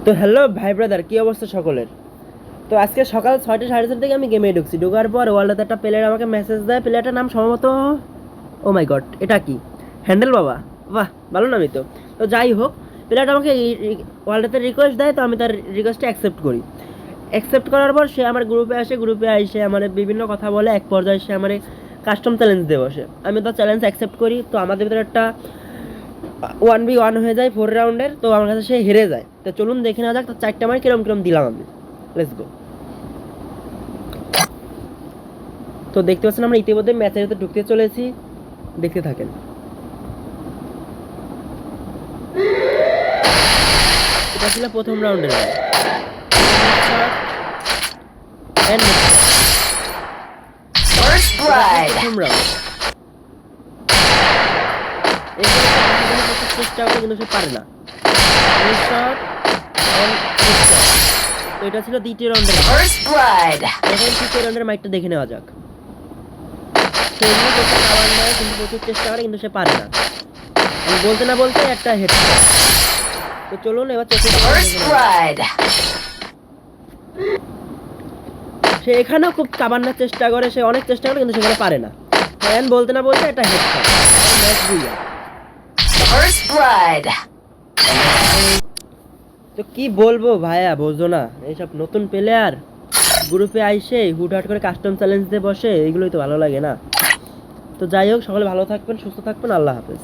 তো হ্যালো ভাই ব্রাদার, কী অবস্থা সকলের? তো আজকে সকাল 6টা 6:30 থেকে আমি গেমে ঢুকছি। ঢোকার পর ওয়ার্ল্ডে একটা প্লেয়ার আমাকে মেসেজ দেয়। প্লেয়ারটার নাম সম্ভবত, ও মাই গড, এটা কি হ্যান্ডেল বাবা? বাহ, ভালো নামই তো। তো যাই হোক, প্লেয়ারটা আমাকে ওয়ার্ল্ডেতে রিকোয়েস্ট দেয়, তো আমি তার রিকোয়েস্টটা অ্যাকসেপ্ট করি। অ্যাকসেপ্ট করার পর সে আমার গ্রুপে আসে, গ্রুপে এসে আমার বিভিন্ন কথা বলে। এক পর্যায়ে সে আমার কাস্টম চ্যালেঞ্জ দিয়ে বসে। আমি তার চ্যালেঞ্জ অ্যাকসেপ্ট করি। তো আমাদের ভিতরে একটা 1v1 হয়ে যায় 4 রাউন্ডের। তো আমার কাছে সে হেরে যায়। তো চলুন দেখে নেওয়া যাক তার 4টা মার কিরম কিরম দিলাম আমি। Let's go. তো দেখতে পাচ্ছেন আমরা ইতিমধ্যে ম্যাচের ভিতরে ঢুকতে চলেছি, দেখতে থাকেন। এটা ছিল প্রথম রাউন্ডের প্রথম রাউন্ড। চেষ্টা করে কিন্তু সে পারে না। তো এটা ছিল দ্বিতীয় রাউন্ডের। এখন তৃতীয় রাউন্ডের মাইকটা দেখে নেওয়া যাক। সে কিন্তু প্রচুর চেষ্টা করে কিন্তু সে পারে না। আমি বলতে না বলতে একটা হেড। তো চলুন এবার সে এখানেও খুব কাবান্নার চেষ্টা করে, সে অনেক চেষ্টা করে কিন্তু সেখানে পারে না। ফ্যান বলতে না বলতে একটা হেড। তো কি বলবো ভাইয়া, বোঝো না এইসব নতুন প্লেয়ার গ্রুপে আইসে হুটহাট করে কাস্টম চ্যালেঞ্জ দিয়ে বসে, এগুলোই তো ভালো লাগে না। তো যাই হোক, সকলে ভালো থাকবেন, সুস্থ থাকবেন, আল্লাহ হাফেজ।